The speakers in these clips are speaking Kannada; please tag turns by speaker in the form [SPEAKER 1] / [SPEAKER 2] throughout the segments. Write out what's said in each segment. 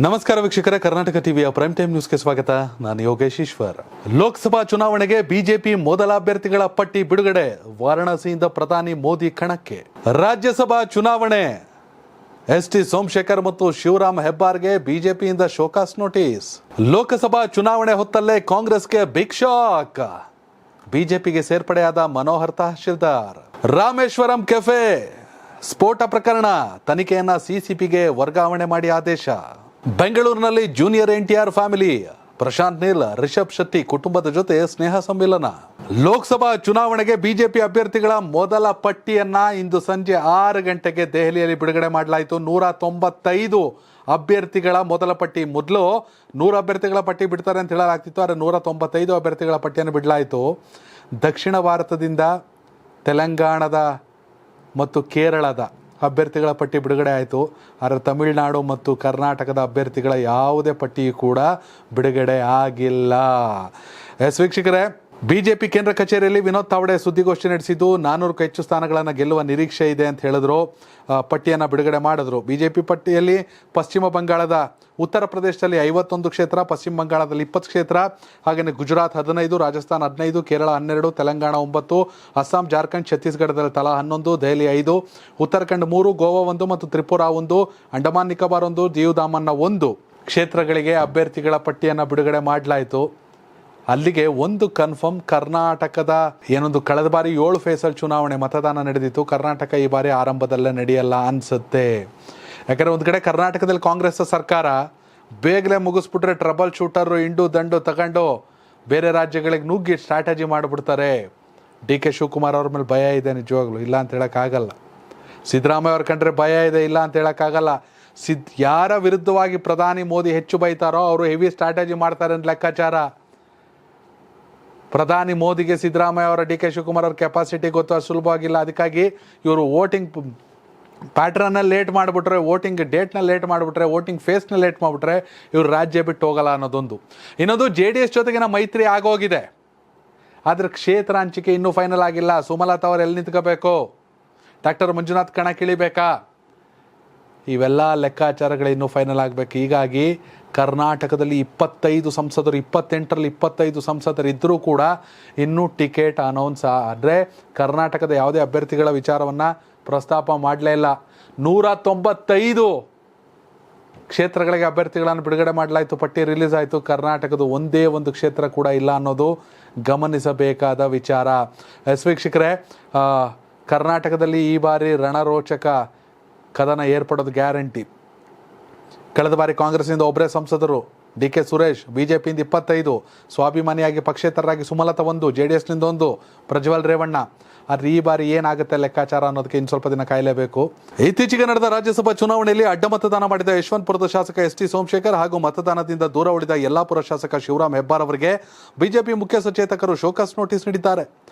[SPEAKER 1] ನಮಸ್ಕಾರ ವೀಕ್ಷಕರೇ, ಕರ್ನಾಟಕ ಟಿವಿಯ ಪ್ರೈಮ್ ಟೈಮ್ ನ್ಯೂಸ್ಗೆ ಸ್ವಾಗತ. ನಾನು ಯೋಗೇಶ್ ಈಶ್ವರ್. ಲೋಕಸಭಾ ಚುನಾವಣೆಗೆ ಬಿಜೆಪಿ ಮೊದಲ ಅಭ್ಯರ್ಥಿಗಳ ಪಟ್ಟಿ ಬಿಡುಗಡೆ. ವಾರಾಣಸಿಯಿಂದ ಪ್ರಧಾನಿ ಮೋದಿ ಕಣಕ್ಕೆ. ರಾಜ್ಯಸಭಾ ಚುನಾವಣೆ. ಎಸ್.ಟಿ. ಸೋಮಶೇಖರ್ ಮತ್ತು ಶಿವರಾಮ್ ಹೆಬ್ಬಾರ್ಗೆ ಬಿಜೆಪಿಯಿಂದ ಶೋಕಾಸ್ ನೋಟಿಸ್. ಲೋಕಸಭಾ ಚುನಾವಣೆ ಹೊತ್ತಲ್ಲೇ ಕಾಂಗ್ರೆಸ್ಗೆ ಬಿಗ್ ಶಾಕ್. ಬಿಜೆಪಿಗೆ ಸೇರ್ಪಡೆಯಾದ ಮನೋಹರ್ ತಹಶೀಲ್ದಾರ್. ರಾಮೇಶ್ವರಂ ಕೆಫೆ ಸ್ಫೋಟ ಪ್ರಕರಣ ತನಿಖೆಯನ್ನ ಸಿಸಿಪಿಗೆ ವರ್ಗಾವಣೆ ಮಾಡಿ ಆದೇಶ. ಬೆಂಗಳೂರಿನಲ್ಲಿ ಜೂನಿಯರ್ ಎನ್ಟಿಆರ್ ಫ್ಯಾಮಿಲಿ. ಪ್ರಶಾಂತ್ ನೀಲ್, ರಿಷಬ್ ಶೆಟ್ಟಿ ಕುಟುಂಬದ ಜೊತೆ ಸ್ನೇಹ ಸಮ್ಮಿಲನ. ಲೋಕಸಭಾ ಚುನಾವಣೆಗೆ ಬಿಜೆಪಿ ಅಭ್ಯರ್ಥಿಗಳ ಮೊದಲ ಪಟ್ಟಿಯನ್ನ ಇಂದು ಸಂಜೆ 6 ಗಂಟೆಗೆ ದೆಹಲಿಯಲ್ಲಿ ಬಿಡುಗಡೆ ಮಾಡಲಾಯಿತು. 195 ಅಭ್ಯರ್ಥಿಗಳ ಮೊದಲ ಪಟ್ಟಿ. ಮೊದಲು 100 ಅಭ್ಯರ್ಥಿಗಳ ಪಟ್ಟಿ ಬಿಡ್ತಾರೆ ಅಂತ ಹೇಳಲಾಗ್ತಿತ್ತು, ಆದರೆ 195 ಅಭ್ಯರ್ಥಿಗಳ ಪಟ್ಟಿಯನ್ನು ಬಿಡಲಾಯಿತು. ದಕ್ಷಿಣ ಭಾರತದಿಂದ ತೆಲಂಗಾಣದ ಮತ್ತು ಕೇರಳದ ಅಭ್ಯರ್ಥಿಗಳ ಪಟ್ಟಿ ಬಿಡುಗಡೆ ಆಯಿತು. ಆದರೆ ತಮಿಳುನಾಡು ಮತ್ತು ಕರ್ನಾಟಕದ ಅಭ್ಯರ್ಥಿಗಳ ಯಾವುದೇ ಪಟ್ಟಿಯೂ ಕೂಡ ಬಿಡುಗಡೆ ಆಗಿಲ್ಲ. ವೀಕ್ಷಕರೇ, ಬಿಜೆಪಿ ಕೇಂದ್ರ ಕಚೇರಿಯಲ್ಲಿ ವಿನೋದ್ ತಾವಡೆ ಸುದ್ದಿಗೋಷ್ಠಿ ನಡೆಸಿದ್ದು 400ಕ್ಕೂ ಹೆಚ್ಚು ಸ್ಥಾನಗಳನ್ನು ಗೆಲ್ಲುವ ನಿರೀಕ್ಷೆ ಇದೆ ಅಂತ ಹೇಳಿದ್ರು. ಪಟ್ಟಿಯನ್ನು ಬಿಡುಗಡೆ ಮಾಡಿದ್ರು. ಬಿಜೆಪಿ ಪಟ್ಟಿಯಲ್ಲಿ ಪಶ್ಚಿಮ ಬಂಗಾಳದ ಉತ್ತರ ಪ್ರದೇಶದಲ್ಲಿ 51 ಕ್ಷೇತ್ರ, ಪಶ್ಚಿಮ ಬಂಗಾಳದಲ್ಲಿ 20 ಕ್ಷೇತ್ರ, ಹಾಗೆಯೇ ಗುಜರಾತ್ 15, ರಾಜಸ್ಥಾನ 15, ಕೇರಳ 12, ತೆಲಂಗಾಣ 9, ಅಸ್ಸಾಂ, ಜಾರ್ಖಂಡ್, ಛತ್ತೀಸ್ಗಢದಲ್ಲಿ ತಲಾ 11, ದೆಹಲಿ 5, ಉತ್ತರಾಖಂಡ್ 3, ಗೋವಾ 1 ಮತ್ತು ತ್ರಿಪುರಾ 1, ಅಂಡಮಾನ್ ನಿಕೋಬಾರ್ 1, ದೀವ್ ದಾಮನ್ನ 1 ಕ್ಷೇತ್ರಗಳಿಗೆ ಅಭ್ಯರ್ಥಿಗಳ ಪಟ್ಟಿಯನ್ನು ಬಿಡುಗಡೆ ಮಾಡಲಾಯಿತು. ಅಲ್ಲಿಗೆ ಒಂದು ಕನ್ಫರ್ಮ್, ಕರ್ನಾಟಕದ ಏನೊಂದು ಕಳೆದ ಬಾರಿ 7 ಫೇಸಲ್ಲಿ ಚುನಾವಣೆ ಮತದಾನ ನಡೆದಿತ್ತು. ಕರ್ನಾಟಕ ಈ ಬಾರಿ ಆರಂಭದಲ್ಲೇ ನಡೆಯಲ್ಲ ಅನ್ಸುತ್ತೆ. ಯಾಕಂದರೆ ಒಂದು ಕಡೆ ಕರ್ನಾಟಕದಲ್ಲಿ ಕಾಂಗ್ರೆಸ್ ಸರ್ಕಾರ ಬೇಗನೆ ಮುಗಿಸ್ಬಿಟ್ರೆ ಟ್ರಬಲ್ ಶೂಟರು ಇಂಡು ದಂಡು ತಗೊಂಡು ಬೇರೆ ರಾಜ್ಯಗಳಿಗೆ ನುಗ್ಗಿ ಸ್ಟ್ರಾಟಜಿ ಮಾಡಿಬಿಡ್ತಾರೆ. ಡಿ.ಕೆ. ಶಿವಕುಮಾರ್ ಅವ್ರ ಮೇಲೆ ಭಯ ಇದೆ ನಿಜವಾಗ್ಲೂ, ಇಲ್ಲ ಅಂತ ಹೇಳೋಕ್ಕಾಗಲ್ಲ. ಸಿದ್ದರಾಮಯ್ಯ ಅವ್ರ ಕಂಡ್ರೆ ಭಯ ಇದೆ, ಇಲ್ಲ ಅಂತ ಹೇಳೋಕ್ಕಾಗಲ್ಲ. ಯಾರ ವಿರುದ್ಧವಾಗಿ ಪ್ರಧಾನಿ ಮೋದಿ ಹೆಚ್ಚು ಬೈತಾರೋ ಅವರು ಹೆವಿ ಸ್ಟ್ರಾಟಜಿ ಮಾಡ್ತಾರೆ ಅಂತ ಲೆಕ್ಕಾಚಾರ. ಪ್ರಧಾನಿ ಮೋದಿಗೆ ಸಿದ್ದರಾಮಯ್ಯ ಅವರ ಡಿ.ಕೆ. ಶಿವಕುಮಾರ್ ಅವ್ರ ಕೆಪಾಸಿಟಿ ಗೊತ್ತು, ಅದು ಸುಲಭವಾಗಿಲ್ಲ. ಅದಕ್ಕಾಗಿ ಇವರು ವೋಟಿಂಗ್ ಪ್ಯಾಟ್ರನ್ನ ಲೇಟ್ ಮಾಡಿಬಿಟ್ರೆ, ವೋಟಿಂಗ್ ಡೇಟ್ನ ಲೇಟ್ ಮಾಡಿಬಿಟ್ರೆ, ವೋಟಿಂಗ್ ಫೇಸ್ನ ಲೇಟ್ ಮಾಡಿಬಿಟ್ರೆ ಇವರು ರಾಜ್ಯ ಬಿಟ್ಟು ಹೋಗಲ್ಲ ಅನ್ನೋದೊಂದು. ಇನ್ನೊಂದು, JDS ಜೊತೆಗಿನ ಮೈತ್ರಿ ಆಗೋಗಿದೆ, ಆದರೆ ಕ್ಷೇತ್ರ ಹಂಚಿಕೆ ಇನ್ನೂ ಫೈನಲ್ ಆಗಿಲ್ಲ. ಸುಮಲತಾ ಅವರು ಎಲ್ಲಿ ನಿಂತ್ಕೋಬೇಕು, ಡಾಕ್ಟರ್ ಮಂಜುನಾಥ್ ಕಣಕ್ಕಿಳಿಬೇಕಾ, ಇವೆಲ್ಲ ಲೆಕ್ಕಾಚಾರಗಳು ಇನ್ನೂ ಫೈನಲ್ ಆಗಬೇಕು. ಹೀಗಾಗಿ ಕರ್ನಾಟಕದಲ್ಲಿ 25 ಸಂಸದರು, 28ರಲ್ಲಿ 25 ಸಂಸದರು ಇದ್ದರೂ ಕೂಡ ಇನ್ನೂ ಟಿಕೆಟ್ ಅನೌನ್ಸ್ ಆದರೆ ಕರ್ನಾಟಕದ ಯಾವುದೇ ಅಭ್ಯರ್ಥಿಗಳ ವಿಚಾರವನ್ನು ಪ್ರಸ್ತಾಪ ಮಾಡಲೇ ಇಲ್ಲ. 195 ಕ್ಷೇತ್ರಗಳಿಗೆ ಅಭ್ಯರ್ಥಿಗಳನ್ನು ಬಿಡುಗಡೆ ಮಾಡಲಾಯಿತು, ಪಟ್ಟಿ ರಿಲೀಸ್ ಆಯಿತು. ಕರ್ನಾಟಕದ ಒಂದೇ ಒಂದು ಕ್ಷೇತ್ರ ಕೂಡ ಇಲ್ಲ ಅನ್ನೋದು ಗಮನಿಸಬೇಕಾದ ವಿಚಾರ. ವೀಕ್ಷಕರೇ, ಕರ್ನಾಟಕದಲ್ಲಿ ಈ ಬಾರಿ ರಣರೋಚಕ ಕದನ ಏರ್ಪಡೋದು ಗ್ಯಾರಂಟಿ. ಕಳೆದ ಬಾರಿ ಕಾಂಗ್ರೆಸ್ನಿಂದ ಒಬ್ಬರೇ ಸಂಸದರು, ಡಿ.ಕೆ. ಸುರೇಶ್, ಬಿಜೆಪಿಯಿಂದ 25, ಸ್ವಾಭಿಮಾನಿಯಾಗಿ ಪಕ್ಷೇತರರಾಗಿ ಸುಮಲತಾ 1, JDSನಿಂದ 1, ಪ್ರಜ್ವಲ್ ರೇವಣ್ಣ. ಆದರೆ ಈ ಬಾರಿ ಏನಾಗುತ್ತೆ ಲೆಕ್ಕಾಚಾರ ಅನ್ನೋದಕ್ಕೆ ಇನ್ನು ಸ್ವಲ್ಪ ದಿನ ಕಾಯಲೇಬೇಕು. ಇತ್ತೀಚೆಗೆ ನಡೆದ ರಾಜ್ಯಸಭಾ ಚುನಾವಣೆಯಲ್ಲಿ ಅಡ್ಡ ಮತದಾನ ಮಾಡಿದ ಯಶವಂತಪುರದ ಶಾಸಕ ಎಸ್.ಟಿ. ಸೋಮಶೇಖರ್ ಹಾಗೂ ಮತದಾನದಿಂದ ದೂರ ಉಳಿದ ಯಲ್ಲಾಪುರ ಶಾಸಕ ಶಿವರಾಮ್ ಹೆಬ್ಬಾರ್ ಅವರಿಗೆ ಬಿಜೆಪಿ ಮುಖ್ಯ ಸಚೇತಕರು ಶೋಕಾಸ್ ನೋಟಿಸ್ ನೀಡಿದ್ದಾರೆ.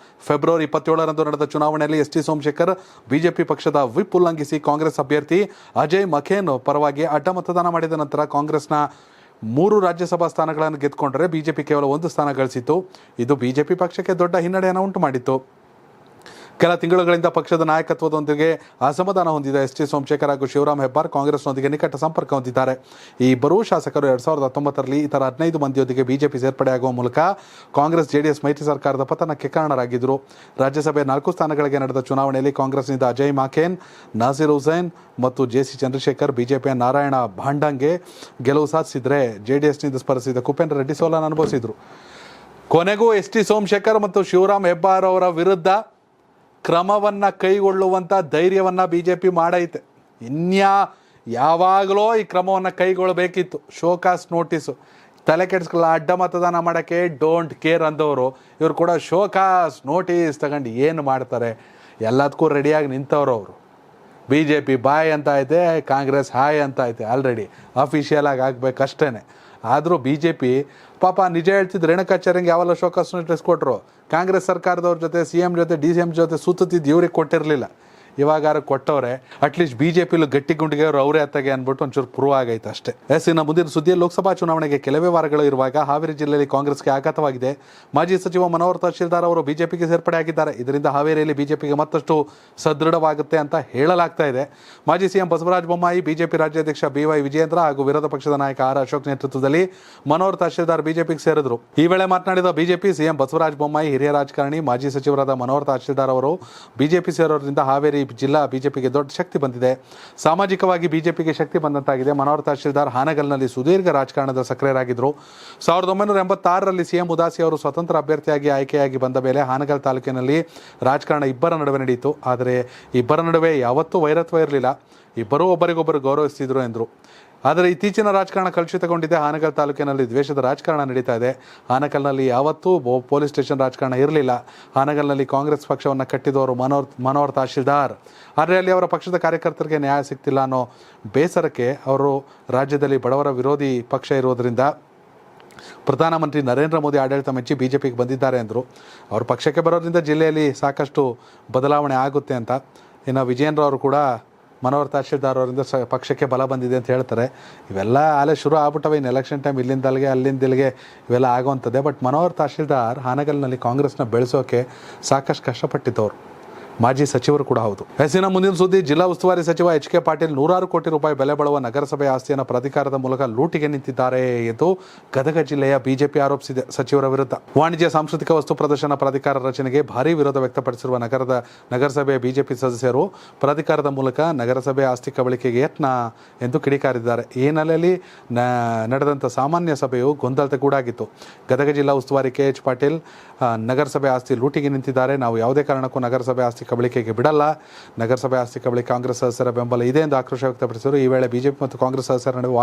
[SPEAKER 1] ಫೆಬ್ರವರಿ 27ರಂದು ನಡೆದ ಚುನಾವಣೆಯಲ್ಲಿ ಎಸ್.ಟಿ. ಸೋಮಶೇಖರ್ ಬಿಜೆಪಿ ಪಕ್ಷದ ವಿಪ್ ಉಲ್ಲಂಘಿಸಿ ಕಾಂಗ್ರೆಸ್ ಅಭ್ಯರ್ಥಿ ಅಜಯ್ ಮಖೇನ್ ಪರವಾಗಿ ಅಡ್ಡ ಮತದಾನ ಮಾಡಿದ ನಂತರ ಕಾಂಗ್ರೆಸ್ನ 3 ರಾಜ್ಯಸಭಾ ಸ್ಥಾನಗಳನ್ನು ಗೆದ್ದುಕೊಂಡರೆ ಬಿಜೆಪಿ ಕೇವಲ 1 ಸ್ಥಾನ ಗಳಿಸಿತ್ತು. ಇದು ಬಿಜೆಪಿ ಪಕ್ಷಕ್ಕೆ ದೊಡ್ಡ ಹಿನ್ನಡೆಯನ್ನು ಉಂಟು ಮಾಡಿತ್ತು. ಕೆಲ ತಿಂಗಳುಗಳಿಂದ ಪಕ್ಷದ ನಾಯಕತ್ವದೊಂದಿಗೆ ಅಸಮಾಧಾನ ಹೊಂದಿದ ಎಸ್.ಟಿ. ಸೋಮಶೇಖರ್ ಹಾಗೂ ಶಿವರಾಮ್ ಹೆಬ್ಬಾರ್ ಕಾಂಗ್ರೆಸ್ನೊಂದಿಗೆ ನಿಕಟ ಸಂಪರ್ಕ ಹೊಂದಿದ್ದಾರೆ. ಈ ಇಬ್ಬರೂ ಶಾಸಕರು 2019ರಲ್ಲಿ ಇತರ 15 ಮಂದಿಯೊಂದಿಗೆ ಬಿಜೆಪಿ ಸೇರ್ಪಡೆಯಾಗುವ ಮೂಲಕ ಕಾಂಗ್ರೆಸ್ JDS ಮೈತ್ರಿ ಸರ್ಕಾರದ ಪತನಕ್ಕೆ ಕಾರಣರಾಗಿದ್ದರು. ರಾಜ್ಯಸಭೆ 4 ಸ್ಥಾನಗಳಿಗೆ ನಡೆದ ಚುನಾವಣೆಯಲ್ಲಿ ಕಾಂಗ್ರೆಸ್ನಿಂದ ಅಜಯ್ ಮಾಖೇನ್, ನಾಸಿರ್ ಹುಸೇನ್ ಮತ್ತು JC ಚಂದ್ರಶೇಖರ್, ಬಿಜೆಪಿಯ ನಾರಾಯಣ ಭಾಂಡಂಗೆ ಗೆಲುವು ಸಾಧಿಸಿದರೆ JDSನಿಂದ ಸ್ಪರ್ಧಿಸಿದ ಕುಪೇಂದ್ರ ರೆಡ್ಡಿ ಸೋಲನ್ನು ಅನುಭವಿಸಿದರು. ಕೊನೆಗೂ ಎಸ್.ಟಿ. ಸೋಮಶೇಖರ್ ಮತ್ತು ಶಿವರಾಮ್ ಹೆಬ್ಬಾರ್ ಅವರ ವಿರುದ್ಧ ಕ್ರಮವನ್ನು ಕೈಗೊಳ್ಳುವಂಥ ಧೈರ್ಯವನ್ನು ಬಿಜೆಪಿ ಮಾಡೈತೆ. ಯಾವಾಗಲೂ ಈ ಕ್ರಮವನ್ನು ಕೈಗೊಳ್ಳಬೇಕಿತ್ತು. ಶೋಕಾಸ್ ನೋಟಿಸು ತಲೆ ಕೆಡಿಸ್ಕೊಳ್ಳ, ಅಡ್ಡ ಮತದಾನ ಮಾಡೋಕ್ಕೆ ಡೋಂಟ್ ಕೇರ್ ಅಂದವರು ಇವರು ಕೂಡ ಶೋಕಾಸ್ ನೋಟಿಸ್ ತಗೊಂಡು ಏನು ಮಾಡ್ತಾರೆ? ಎಲ್ಲದಕ್ಕೂ ರೆಡಿಯಾಗಿ ನಿಂತವರು ಅವರು. ಬಿಜೆಪಿ ಬಾಯ್ ಅಂತ ಐತೆ, ಕಾಂಗ್ರೆಸ್ ಹಾಯ್ ಅಂತ ಐತೆ. ಆಲ್ರೆಡಿ ಅಫಿಷಿಯಲ್ ಆಗಿ ಆಗಬೇಕಷ್ಟೇ. ಆದರೂ ಬಿಜೆಪಿ ಪಾಪ ನಿಜ ಹೇಳ್ತಿದ್ದು ರೇಣುಕಾಚಾರ್ಯಂಗೆ ಯಾವೆಲ್ಲ ಶೋಕಾಸ್ ನೋಟಿಸ್ ಕೊಟ್ಟರು. ಕಾಂಗ್ರೆಸ್ ಸರ್ಕಾರದವ್ರ ಜೊತೆ, CM ಜೊತೆ, DCM ಜೊತೆ ಸುತ್ತಿದ್ದು ಇವ್ರಿಗೆ ಕೊಟ್ಟಿರಲಿಲ್ಲ. ಇವಾಗಾರು ಕೊಟ್ಟವ್ರೆ, ಅಟ್ಲೀಸ್ಟ್ ಬಿಜೆಪಿಲು ಗಟ್ಟಿ ಗುಂಡಿಗೆ ಅವರು ಅವರೇ ಅತ್ತಗೆ ಅಂದ್ಬಿಟ್ಟು ಒಂಚೂರು ಪ್ರೂವ್ ಆಗೈತೆ ಅಷ್ಟೇ. ಇನ್ನು ಮುಂದಿನ ಸುದ್ದಿ, ಲೋಕಸಭಾ ಚುನಾವಣೆಗೆ ಕೆಲವೇ ವಾರಗಳು ಇರುವಾಗ ಹಾವೇರಿ ಜಿಲ್ಲೆಯಲ್ಲಿ ಕಾಂಗ್ರೆಸ್ಗೆ ಆಘಾತವಾಗಿದೆ. ಮಾಜಿ ಸಚಿವ ಮನೋಹರ್ ತಹಶೀಲ್ದಾರ್ ಅವರು ಬಿಜೆಪಿಗೆ ಸೇರ್ಪಡೆಯಾಗಿದ್ದಾರೆ. ಇದರಿಂದ ಹಾವೇರಿಯಲ್ಲಿ ಬಿಜೆಪಿಗೆ ಮತ್ತಷ್ಟು ಸದೃಢವಾಗುತ್ತೆ ಅಂತ ಹೇಳಲಾಗ್ತಾ ಇದೆ. ಮಾಜಿ ಸಿಎಂ ಬಸವರಾಜ ಬೊಮ್ಮಾಯಿ, ಬಿಜೆಪಿ ರಾಜ್ಯಾಧ್ಯಕ್ಷ BY ವಿಜಯೇಂದ್ರ ಹಾಗೂ ವಿರೋಧ ಪಕ್ಷದ ನಾಯಕ R ಅಶೋಕ್ ನೇತೃತ್ವದಲ್ಲಿ ಮನೋಹರ್ ತಹಶೀಲ್ದಾರ್ ಬಿಜೆಪಿಗೆ ಸೇರಿದ್ರು. ಈ ವೇಳೆ ಮಾತನಾಡಿದ ಬಿಜೆಪಿ ಸಿಎಂ ಬಸವರಾಜ ಬೊಮ್ಮಾಯಿ, ಹಿರಿಯ ರಾಜಕಾರಣಿ ಮಾಜಿ ಸಚಿವರಾದ ಮನೋಹರ್ ತಹಶೀಲ್ದಾರ್ ಅವರು ಬಿಜೆಪಿ ಸೇರೋದ್ರಿಂದ ಹಾವೇರಿ ಜಿಲ್ಲಾ ಬಿಜೆಪಿಗೆ ದೊಡ್ಡ ಶಕ್ತಿ ಬಂದಿದೆ. ಸಾಮಾಜಿಕವಾಗಿ ಬಿಜೆಪಿಗೆ ಶಕ್ತಿ ಬಂದಂತಾಗಿದೆ. ಮನೋಹರ್ ತಹಶೀಲ್ದಾರ್ ಹಾನಗಲ್ನಲ್ಲಿ ಸುದೀರ್ಘ ರಾಜಕಾರಣದ ಸಕ್ರಿಯರಾಗಿದ್ದರು. 1986ರಲ್ಲಿ ಸಿಎಂ ಉದಾಸಿ ಅವರು ಸ್ವತಂತ್ರ ಅಭ್ಯರ್ಥಿಯಾಗಿ ಆಯ್ಕೆಯಾಗಿ ಬಂದ ಮೇಲೆ ಹಾನಗಲ್ ತಾಲೂಕಿನಲ್ಲಿ ರಾಜಕಾರಣ ಇಬ್ಬರ ನಡುವೆ ನಡೆಯಿತು. ಆದರೆ ಇಬ್ಬರ ನಡುವೆ ಯಾವತ್ತೂ ವೈರತ್ವ ಇರಲಿಲ್ಲ. ಇಬ್ಬರೂ ಒಬ್ಬರಿಗೊಬ್ಬರು ಗೌರವಿಸ್ತಿದ್ರು ಎಂದರು. ಆದರೆ ಇತ್ತೀಚಿನ ರಾಜಕಾರಣ ಕಲುಷಿತಗೊಂಡಿದೆ. ಹಾನಗಲ್ ತಾಲೂಕಿನಲ್ಲಿ ದ್ವೇಷದ ರಾಜಕಾರಣ ನಡೀತಾ ಇದೆ. ಹಾನಗಲ್ನಲ್ಲಿ ಯಾವತ್ತೂ ಪೊಲೀಸ್ ಸ್ಟೇಷನ್ ರಾಜಕಾರಣ ಇರಲಿಲ್ಲ. ಹಾನಗಲ್ನಲ್ಲಿ ಕಾಂಗ್ರೆಸ್ ಪಕ್ಷವನ್ನು ಕಟ್ಟಿದವರು ಮನೋಹರ್ ತಹಶೀಲ್ದಾರ್. ಆದರೆ ಅಲ್ಲಿ ಅವರ ಪಕ್ಷದ ಕಾರ್ಯಕರ್ತರಿಗೆ ನ್ಯಾಯ ಸಿಗ್ತಿಲ್ಲ ಅನ್ನೋ ಬೇಸರಕ್ಕೆ ಅವರು ರಾಜ್ಯದಲ್ಲಿ ಬಡವರ ವಿರೋಧಿ ಪಕ್ಷ ಇರೋದರಿಂದ ಪ್ರಧಾನಮಂತ್ರಿ ನರೇಂದ್ರ ಮೋದಿ ಆಡಳಿತ ಮೆಚ್ಚಿ ಬಿಜೆಪಿಗೆ ಬಂದಿದ್ದಾರೆ ಎಂದರು. ಅವ್ರ ಪಕ್ಷಕ್ಕೆ ಬರೋದ್ರಿಂದ ಜಿಲ್ಲೆಯಲ್ಲಿ ಸಾಕಷ್ಟು ಬದಲಾವಣೆ ಆಗುತ್ತೆ ಅಂತ. ಇನ್ನು ವಿಜಯೇಂದ್ರ ಅವರು ಕೂಡ ಮನೋಹರ್ ತಹಶೀಲ್ದಾರ್ ಅವರಿಂದ ಪಕ್ಷಕ್ಕೆ ಬಲ ಬಂದಿದೆ ಅಂತ ಹೇಳ್ತಾರೆ. ಇವೆಲ್ಲ ಅಲ್ಲೇ ಶುರು ಆಗ್ಬಿಟ್ಟವೆ. ಇನ್ನು ಎಲೆಕ್ಷನ್ ಟೈಮ್ ಇಲ್ಲಿಂದಲ್ಲಿಗೆ ಅಲ್ಲಿಂದಲ್ಲಿಗೆ ಇವೆಲ್ಲ ಆಗುವಂಥದ್ದೇ. ಬಟ್ ಮನೋಹರ್ ತಹಶೀಲ್ದಾರ್ ಹಾನಗಲ್ನಲ್ಲಿ ಕಾಂಗ್ರೆಸ್ನ ಬೆಳೆಸೋಕೆ ಸಾಕಷ್ಟು ಕಷ್ಟಪಟ್ಟಿದ್ದವರು, ಮಾಜಿ ಸಚಿವರು ಕೂಡ ಹೌದು. ಇನ್ನು ಮುಂದಿನ ಸುದ್ದಿ, ಜಿಲ್ಲಾ ಉಸ್ತುವಾರಿ ಸಚಿವ HK ಪಾಟೀಲ್ ನೂರಾರು ಕೋಟಿ ರೂಪಾಯಿ ಬೆಲೆ ಬಾಳುವ ನಗರಸಭೆ ಆಸ್ತಿಯನ್ನು ಪ್ರಾಧಿಕಾರದ ಮೂಲಕ ಲೂಟಿಗೆ ನಿಂತಿದ್ದಾರೆ ಎಂದು ಗದಗ ಜಿಲ್ಲೆಯ ಬಿಜೆಪಿ ಆರೋಪಿಸಿದೆ. ಸಚಿವರ ವಿರುದ್ಧ ವಾಣಿಜ್ಯ ಸಾಂಸ್ಕೃತಿಕ ವಸ್ತು ಪ್ರದರ್ಶನ ಪ್ರಾಧಿಕಾರ ರಚನೆಗೆ ಭಾರೀ ವಿರೋಧ ವ್ಯಕ್ತಪಡಿಸಿರುವ ನಗರಸಭೆಯ ಬಿಜೆಪಿ ಸದಸ್ಯರು ಪ್ರಾಧಿಕಾರದ ಮೂಲಕ ನಗರಸಭೆ ಆಸ್ತಿ ಕಬಳಿಕೆಗೆ ಯತ್ನ ಎಂದು ಕಿಡಿಕಾರಿದ್ದಾರೆ. ಈ ಹಿನ್ನೆಲೆಯಲ್ಲಿ ನಡೆದಂಥ ಸಾಮಾನ್ಯ ಸಭೆಯು ಗೊಂದಲತೆ ಗೂಡಾಗಿತ್ತು. ಗದಗ ಜಿಲ್ಲಾ ಉಸ್ತುವಾರಿ KH ಪಾಟೀಲ್ ನಗರಸಭೆ ಆಸ್ತಿ ಲೂಟಿಗೆ ನಿಂತಿದ್ದಾರೆ, ನಾವು ಯಾವುದೇ ಕಾರಣಕ್ಕೂ ನಗರಸಭೆ ಆಸ್ತಿ ಕಬಳಿಕೆಗೆ ಬಿಡಲ್ಲ, ನಗರಸಭೆ ಆಸ್ತಿ ಕಬಳಿಕೆ ಕಾಂಗ್ರೆಸ್ ಸದಸ್ಯರ ಬೆಂಬಲ ಇದೆ ಎಂದು ಆಕ್ರೋಶ ವ್ಯಕ್ತಪಡಿಸಿದರು. ಈ ವೇಳೆ ಬಿಜೆಪಿ ಮತ್ತು ಕಾಂಗ್ರೆಸ್ ಸದಸ್ಯರ ನಡುವೆ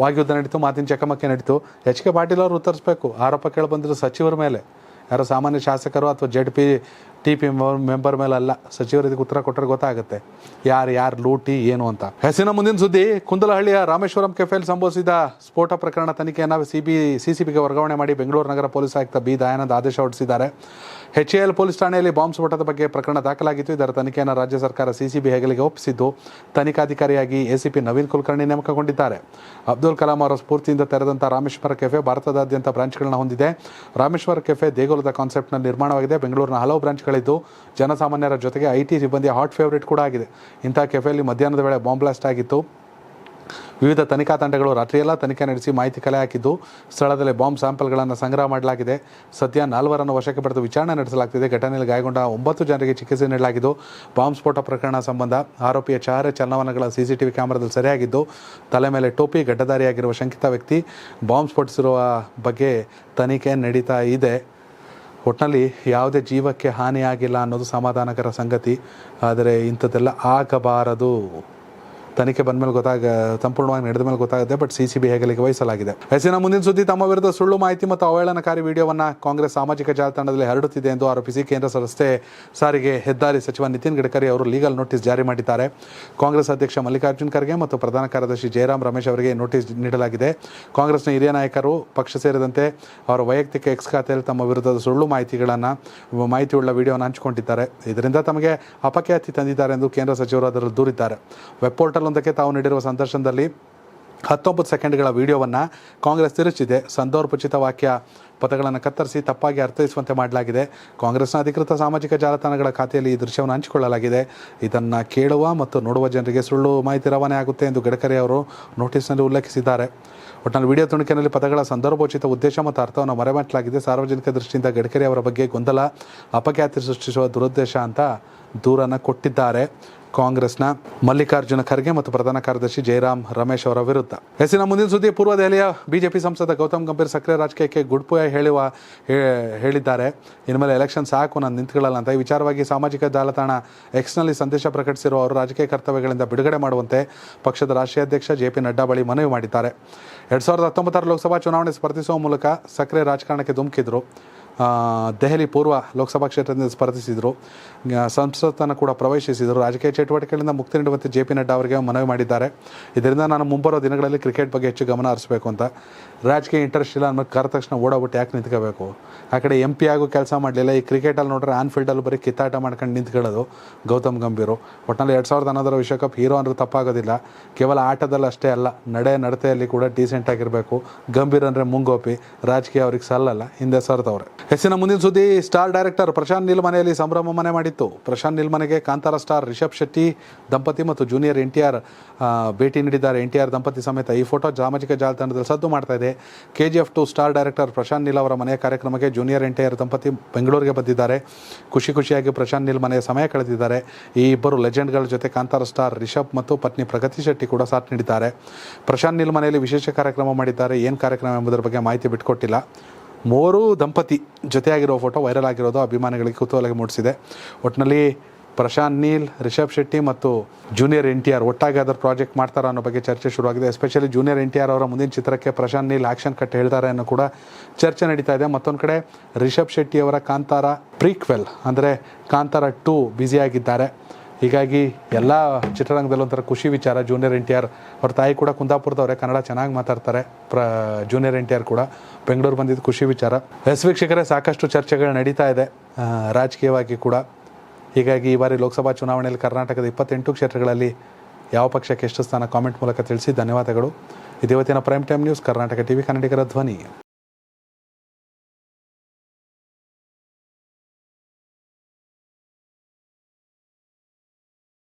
[SPEAKER 1] ವಾಗ್ಯುದ್ಧ ನಡೀತು, ಮಾತಿನ ಚಕಮಕಿ ನಡೀತು. HK ಪಾಟೀಲ್ ಅವರು ಉತ್ತರಿಸಬೇಕು. ಆರೋಪ ಕೇಳಿಬಂದಿರೋ ಸಚಿವರ ಮೇಲೆ, ಯಾರೋ ಸಾಮಾನ್ಯ ಶಾಸಕರು ಅಥವಾ TP ಮೆಂಬರ್ ಮೇಲೆ ಅಲ್ಲ. ಸಚಿವರು ಇದಕ್ಕೆ ಉತ್ತರ ಕೊಟ್ಟರೆ ಗೊತ್ತಾಗುತ್ತೆ ಯಾರು ಲೂಟಿ ಏನು ಅಂತ. ಹೆಸರಿನ ಮುಂದಿನ ಸುದ್ದಿ, ಕುಂದಲಹಳ್ಳಿಯ ರಾಮೇಶ್ವರಂ ಕೆಫೆಯಲ್ಲಿ ಸಂಭವಿಸಿದ ಸ್ಫೋಟ ಪ್ರಕರಣ ತನಿಖೆಯನ್ನು CCBಗೆ ವರ್ಗಾವಣೆ ಮಾಡಿ ಬೆಂಗಳೂರು ನಗರ ಪೊಲೀಸ್ ಆಯುಕ್ತ B ದಯಾನಂದ್ ಆದೇಶ ಹೊರಡಿಸಿದ್ದಾರೆ. HAL ಪೊಲೀಸ್ ಠಾಣೆಯಲ್ಲಿ ಬಾಂಬ್ ಸ್ಫೋಟದ ಬಗ್ಗೆ ಪ್ರಕರಣ ದಾಖಲಾಗಿತ್ತು. ಇದರ ತನಿಖೆಯನ್ನು ರಾಜ್ಯ ಸರ್ಕಾರ CCB ಹೆಗಲಿಗೆ ಒಪ್ಪಿಸಿದ್ದು, ತನಿಖಾಧಿಕಾರಿಯಾಗಿ ACP ನವೀನ್ ಕುಲಕರ್ಣಿ ನೇಮಕಗೊಂಡಿದ್ದಾರೆ. ಅಬ್ದುಲ್ ಕಲಾಂ ಅವರ ಸ್ಫೂರ್ತಿಯಿಂದ ತೆರೆದಂಥ ರಾಮೇಶ್ವರ ಕೆಫೆ ಭಾರತದಾದ್ಯಂತ ಬ್ರಾಂಚ್ಗಳನ್ನು ಹೊಂದಿದೆ. ರಾಮೇಶ್ವರ ಕೆಫೆ ದೇಗುಲದ ಕಾನ್ಸೆಪ್ಟ್ನಲ್ಲಿ ನಿರ್ಮಾಣವಾಗಿದೆ. ಬೆಂಗಳೂರಿನ ಹಲವು ಬ್ರಾಂಚ್ಗಳಿದ್ದು ಜನಸಾಮಾನ್ಯರ ಜೊತೆಗೆ IT ಸಿಬ್ಬಂದಿಯ ಹಾಟ್ ಫೇವರೇಟ್ ಕೂಡ ಆಗಿದೆ. ಇಂಥ ಕೆಫೆಯಲ್ಲಿ ಮಧ್ಯಾಹ್ನದ ವೇಳೆ ಬಾಂಬ್ ಬ್ಲಾಸ್ಟ್ ಆಗಿತ್ತು. ವಿವಿಧ ತನಿಖಾ ತಂಡಗಳು ರಾತ್ರಿಯೆಲ್ಲ ತನಿಖೆ ನಡೆಸಿ ಮಾಹಿತಿ ಕಲೆ ಹಾಕಿದ್ದು, ಸ್ಥಳದಲ್ಲಿ ಬಾಂಬ್ ಸ್ಯಾಂಪಲ್ಗಳನ್ನು ಸಂಗ್ರಹ ಮಾಡಲಾಗಿದೆ. ಸದ್ಯ 4 ವಶಕ್ಕೆ ಪಡೆದು ವಿಚಾರಣೆ ನಡೆಸಲಾಗುತ್ತಿದೆ. ಘಟನೆಯಲ್ಲಿ ಗಾಯಗೊಂಡ 9 ಜನರಿಗೆ ಚಿಕಿತ್ಸೆ ನೀಡಲಾಗಿದ್ದು, ಬಾಂಬ್ ಸ್ಫೋಟ ಪ್ರಕರಣ ಸಂಬಂಧ ಆರೋಪಿಯ ಚಹರೆ ಚಲನವಲನಗಳ CCTV ಕ್ಯಾಮೆರಾದಲ್ಲಿ ಸೆರೆಯಾಗಿದ್ದು, ತಲೆ ಮೇಲೆ ಟೋಪಿ, ಗಡ್ಡಧಾರಿಯಾಗಿರುವ ಶಂಕಿತ ವ್ಯಕ್ತಿ ಬಾಂಬ್ ಸ್ಫೋಟಿಸಿರುವ ಬಗ್ಗೆ ತನಿಖೆ ನಡೀತಾ ಇದೆ. ಒಟ್ಟಿನಲ್ಲಿ ಯಾವುದೇ ಜೀವಕ್ಕೆ ಹಾನಿಯಾಗಿಲ್ಲ ಅನ್ನೋದು ಸಮಾಧಾನಕರ ಸಂಗತಿ. ಆದರೆ ಇಂಥದ್ದೆಲ್ಲ ಆಗಬಾರದು. ತನಿಖೆ ಬಂದ ಮೇಲೆ ಸಂಪೂರ್ಣವಾಗಿ ನಡೆದ ಮೇಲೆ ಗೊತ್ತಾಗುತ್ತೆ. ಬಟ್ CCB ಹೆಗಲಿಗೆ ವಹಿಸಲಾಗಿದೆ. ಹೆಸರಿನ ಮುಂದಿನ ಸುದ್ದಿ, ತಮ್ಮ ವಿರುದ್ಧ ಸುಳ್ಳು ಮಾಹಿತಿ ಮತ್ತು ಅವಹೇಳನಕಾರಿ ವಿಡಿಯೋವನ್ನು ಕಾಂಗ್ರೆಸ್ ಸಾಮಾಜಿಕ ಜಾಲತಾಣದಲ್ಲಿ ಹರಡುತ್ತಿದೆ ಎಂದು ಆರೋಪಿಸಿ ಕೇಂದ್ರ ರಸ್ತೆ ಸಾರಿಗೆ ಹೆದ್ದಾರಿ ಸಚಿವ ನಿತಿನ್ ಗಡ್ಕರಿ ಅವರು ಲೀಗಲ್ ನೋಟಿಸ್ ಜಾರಿ ಮಾಡಿದ್ದಾರೆ. ಕಾಂಗ್ರೆಸ್ ಅಧ್ಯಕ್ಷ ಮಲ್ಲಿಕಾರ್ಜುನ್ ಖರ್ಗೆ ಮತ್ತು ಪ್ರಧಾನ ಕಾರ್ಯದರ್ಶಿ ಜಯರಾಮ್ ರಮೇಶ್ ಅವರಿಗೆ ನೋಟಿಸ್ ನೀಡಲಾಗಿದೆ. ಕಾಂಗ್ರೆಸ್ನ ಹಿರಿಯ ನಾಯಕರು, ಪಕ್ಷ ಸೇರಿದಂತೆ ಅವರ ವೈಯಕ್ತಿಕ X ಖಾತೆಯಲ್ಲಿ ತಮ್ಮ ವಿರುದ್ಧದ ಸುಳ್ಳು ಮಾಹಿತಿಯುಳ್ಳ ವಿಡಿಯೋವನ್ನು ಹಂಚಿಕೊಂಡಿದ್ದಾರೆ. ಇದರಿಂದ ತಮಗೆ ಅಪಖ್ಯಾತಿ ತಂದಿದ್ದಾರೆ ಎಂದು ಕೇಂದ್ರ ಸಚಿವರು ಅದರಲ್ಲಿ ದೂರಿದ್ದಾರೆ. ವೆಬ್ ಪೋರ್ಟಲ್ ಒಂದಕ್ಕೆ ತಾವು ನೀಡಿರುವ ಸಂದರ್ಶನದಲ್ಲಿ 19 ಸೆಕೆಂಡ್ಗಳ ವಿಡಿಯೋವನ್ನು ಕಾಂಗ್ರೆಸ್ ತಿರುಚಿದೆ. ಸಂದರ್ಭೋಚಿತ ವಾಕ್ಯ ಪದಗಳನ್ನು ಕತ್ತರಿಸಿ ತಪ್ಪಾಗಿ ಅರ್ಥೈಸುವಂತೆ ಮಾಡಲಾಗಿದೆ. ಕಾಂಗ್ರೆಸ್ನ ಅಧಿಕೃತ ಸಾಮಾಜಿಕ ಜಾಲತಾಣಗಳ ಖಾತೆಯಲ್ಲಿ ಈ ದೃಶ್ಯವನ್ನು ಹಂಚಿಕೊಳ್ಳಲಾಗಿದೆ. ಇದನ್ನು ಕೇಳುವ ಮತ್ತು ನೋಡುವ ಜನರಿಗೆ ಸುಳ್ಳು ಮಾಹಿತಿ ರವಾನೆ ಆಗುತ್ತೆ ಎಂದು ಗಡ್ಕರಿ ಅವರು ನೋಟಿಸ್ನಲ್ಲಿ ಉಲ್ಲೇಖಿಸಿದ್ದಾರೆ. ಒಟ್ಟಿನಲ್ಲಿ ವಿಡಿಯೋ ತುಣುಕಿನಲ್ಲಿ ಪದಗಳ ಸಂದರ್ಭೋಚಿತ ಉದ್ದೇಶ ಮತ್ತು ಅರ್ಥವನ್ನು ಮರೆಮಾಚಲಾಗಿದೆ. ಸಾರ್ವಜನಿಕ ದೃಷ್ಟಿಯಿಂದ ಗಡ್ಕರಿ ಅವರ ಬಗ್ಗೆ ಗೊಂದಲ, ಅಪಖ್ಯಾತಿ ಸೃಷ್ಟಿಸುವ ದುರುದ್ದೇಶ ಅಂತ ದೂರನ್ನು ಕೊಟ್ಟಿದ್ದಾರೆ ಕಾಂಗ್ರೆಸ್ನ ಮಲ್ಲಿಕಾರ್ಜುನ ಖರ್ಗೆ ಮತ್ತು ಪ್ರಧಾನ ಕಾರ್ಯದರ್ಶಿ ಜಯರಾಮ್ ರಮೇಶ್ ಅವರ ವಿರುದ್ಧ. ಹೆಸರಿನ ಮುಂದಿನ ಸುದ್ದಿ, ಪೂರ್ವ ದೆಹಲಿಯ ಬಿಜೆಪಿ ಸಂಸದ ಗೌತಮ್ ಗಂಭೀರ್ ಸಕ್ರಿಯ ರಾಜಕೀಯಕ್ಕೆ ಗುಡ್ ಬೈ ಹೇಳಿದ್ದಾರೆ. ಇನ್ಮೇಲೆ ಎಲೆಕ್ಷನ್ ಸಾಕು, ನಾನು ನಿಂತ್ಕೊಳ್ಳಲ್ಲ ಅಂತ. ಈ ವಿಚಾರವಾಗಿ ಸಾಮಾಜಿಕ ಜಾಲತಾಣ Xನಲ್ಲಿ ಸಂದೇಶ ಪ್ರಕಟಿಸಿರುವ ಅವರು ರಾಜಕೀಯ ಕರ್ತವ್ಯಗಳಿಂದ ಬಿಡುಗಡೆ ಮಾಡುವಂತೆ ಪಕ್ಷದ ರಾಷ್ಟ್ರೀಯ ಅಧ್ಯಕ್ಷ JP ನಡ್ಡಾ ಬಳಿ ಮನವಿ ಮಾಡಿದ್ದಾರೆ. 2019 ಲೋಕಸಭಾ ಚುನಾವಣೆ ಸ್ಪರ್ಧಿಸುವ ಮೂಲಕ ಸಕ್ರಿಯ ರಾಜಕಾರಣಕ್ಕೆ ಧುಮುಕಿದ್ರು. ದೆಹಲಿ ಪೂರ್ವ ಲೋಕಸಭಾ ಕ್ಷೇತ್ರದಿಂದ ಸ್ಪರ್ಧಿಸಿದರು. ಸಂಸತ್ತನ್ನು ಕೂಡ ಪ್ರವೇಶಿಸಿದರು. ರಾಜಕೀಯ ಚಟುವಟಿಕೆಗಳಿಂದ ಮುಕ್ತಿ ನೀಡುವಂತೆ JP ನಡ್ಡಾ ಅವರಿಗೆ ಮನವಿ ಮಾಡಿದ್ದಾರೆ. ಇದರಿಂದ ನಾನು ಮುಂಬರುವ ದಿನಗಳಲ್ಲಿ ಕ್ರಿಕೆಟ್ ಬಗ್ಗೆ ಹೆಚ್ಚು ಗಮನ ಹರಿಸಬೇಕು ಅಂತ. ರಾಜಕೀಯ ಇಂಟ್ರೆಸ್ಟ್ ಇಲ್ಲ ಅನ್ನೋ ಕರೆದ ತಕ್ಷಣ ಓಡೋಗ್ಬಿಟ್ಟು ಯಾಕೆ ನಿಂತ್ಕೋಬೇಕು? ಆ ಕಡೆ MP ಆಗೋ ಕೆಲಸ ಮಾಡಲಿಲ್ಲ. ಈ ಕ್ರಿಕೆಟಲ್ಲಿ ನೋಡ್ರೆ ಆನ್ಫೀಲ್ಡಲ್ಲಿ ಬರೀ ಕಿತ್ತಾಟ ಮಾಡ್ಕೊಂಡು ನಿಂತ್ಕೊಳ್ಳೋದು ಗೌತಮ್ ಗಂಭೀರ್. ಒಟ್ಟಿನಲ್ಲಿ 2011 ವಿಶ್ವಕಪ್ ಹೀರೋ ಅಂದ್ರೆ ತಪ್ಪಾಗೋದಿಲ್ಲ. ಕೇವಲ ಆಟದಲ್ಲಿ ಅಷ್ಟೇ ಅಲ್ಲ, ನಡತೆಯಲ್ಲಿ ಕೂಡ ಡೀಸೆಂಟ್ ಆಗಿರಬೇಕು. ಗಂಭೀರ್ ಅಂದರೆ ಮುಂಗೋಪಿ, ರಾಜಕೀಯ ಅವ್ರಿಗೆ ಸಲ್ಲಲ್ಲ, ಹಿಂದೆ ಸರಿದವ್ರೆ. ಹೆಸರಿನ ಮುಂದಿನ ಸುದ್ದಿ, ಸ್ಟಾರ್ ಡೈರೆಕ್ಟರ್ ಪ್ರಶಾಂತ್ ನೀಲ್ ಮನೆಯಲ್ಲಿ ಸಂಭ್ರಮ ಮನೆ ಮಾಡಿತ್ತು. ಪ್ರಶಾಂತ್ ನೀಲ್ ಮನೆಗೆ ಕಾಂತಾರ ಸ್ಟಾರ್ ರಿಷಬ್ ಶೆಟ್ಟಿ ದಂಪತಿ ಮತ್ತು ಜೂನಿಯರ್ NTR ಭೇಟಿ ನೀಡಿದ್ದಾರೆ. NTR ದಂಪತಿ ಸಮೇತ ಈ ಫೋಟೋ ಸಾಮಾಜಿಕ ಜಾಲತಾಣದಲ್ಲಿ ಸದ್ದು ಮಾಡ್ತಾ ಇದೆ. KGF 2 star director Prashanth Neel ಅವರ ಮನೆಯ ಕಾರ್ಯಕ್ರಮಕ್ಕೆ ಜೂನಿಯರ್ NTR ದಂಪತಿ ಬೆಂಗಳೂರಿಗೆ ಬಂದಿದ್ದಾರೆ. ಖುಷಿಯಾಗಿ ಪ್ರಶಾಂತ್ ನೀಲ್ ಮನೆಯ ಸಮಯ ಕಳೆದಿದ್ದಾರೆ. ಈ ಇಬ್ಬರು ಲೆಜೆಂಡ್ಗಳ ಜೊತೆ ಕಾಂತಾರ ಸ್ಟಾರ್ ರಿಷಬ್ ಮತ್ತು ಪತ್ನಿ ಪ್ರಗತಿ ಶೆಟ್ಟಿ ಕೂಡ ಸಾಥ್ ನೀಡಿದ್ದಾರೆ. ಪ್ರಶಾಂತ್ ನೀಲ್ ಮನೆಯಲ್ಲಿ ವಿಶೇಷ ಕಾರ್ಯಕ್ರಮ ಮಾಡಿದ್ದಾರೆ. ಏನು ಕಾರ್ಯಕ್ರಮ ಎಂಬುದರ ಬಗ್ಗೆ ಮಾಹಿತಿ ಬಿಟ್ಕೊಟ್ಟಿಲ್ಲ. ಮೂರು ದಂಪತಿ ಜೊತೆಯಾಗಿರೋ ಫೋಟೋ ವೈರಲ್ ಆಗಿರೋದು ಅಭಿಮಾನಿಗಳಿಗೆ ಕುತೂಹಲ ಮೂಡಿಸಿದೆ. ಒಟ್ಟಿನಲ್ಲಿ ಪ್ರಶಾಂತ್ ನೀಲ್, ರಿಷಬ್ ಶೆಟ್ಟಿ ಮತ್ತು ಜೂನಿಯರ್ NTR ಒಟ್ಟಾಗಿ ಅದರ ಪ್ರಾಜೆಕ್ಟ್ ಮಾಡ್ತಾರ ಅನ್ನೋ ಬಗ್ಗೆ ಚರ್ಚೆ ಶುರುವಾಗಿದೆ. ಎಸ್ಪೆಷಲಿ ಜೂನಿಯರ್ NTR ಅವರ ಮುಂದಿನ ಚಿತ್ರಕ್ಕೆ ಪ್ರಶಾಂತ್ ನೀಲ್ ಆ್ಯಕ್ಷನ್ ಕಟ್ ಹೇಳ್ತಾರೆ ಅನ್ನೋ ಕೂಡ ಚರ್ಚೆ ನಡೀತಾ ಇದೆ. ಮತ್ತೊಂದು ಕಡೆ ರಿಷಬ್ ಶೆಟ್ಟಿ ಅವರ ಕಾಂತಾರ ಪ್ರೀಕ್ವೆಲ್ ಅಂದರೆ ಕಾಂತಾರ 2 ಬ್ಯುಸಿಯಾಗಿದ್ದಾರೆ. ಹೀಗಾಗಿ ಎಲ್ಲ ಚಿತ್ರರಂಗದಲ್ಲಿ ಒಂಥರ ಖುಷಿ ವಿಚಾರ. ಜೂನಿಯರ್ NTR ಅವ್ರ ತಾಯಿ ಕೂಡ ಕುಂದಾಪುರದವರೇ, ಕನ್ನಡ ಚೆನ್ನಾಗಿ ಮಾತಾಡ್ತಾರೆ. ಜೂನಿಯರ್ NTR ಕೂಡ ಬೆಂಗಳೂರು ಬಂದಿದ್ದು ಖುಷಿ ವಿಚಾರ. ವೀಕ್ಷಕರೇ, ಸಾಕಷ್ಟು ಚರ್ಚೆಗಳು ನಡೀತಾ ಇದೆ ರಾಜಕೀಯವಾಗಿ ಕೂಡ. ಹೀಗಾಗಿ ಈ ಬಾರಿ ಲೋಕಸಭಾ ಚುನಾವಣೆಯಲ್ಲಿ ಕರ್ನಾಟಕದ 28 ಕ್ಷೇತ್ರಗಳಲ್ಲಿ ಯಾವ ಪಕ್ಷಕ್ಕೆ ಎಷ್ಟು ಸ್ಥಾನ, ಕಾಮೆಂಟ್ ಮೂಲಕ ತಿಳಿಸಿ. ಧನ್ಯವಾದಗಳು. ಇದು ಇವತ್ತಿನ prime time news, Karnataka TV ಕನ್ನಡಿಗರ ಧ್ವನಿ.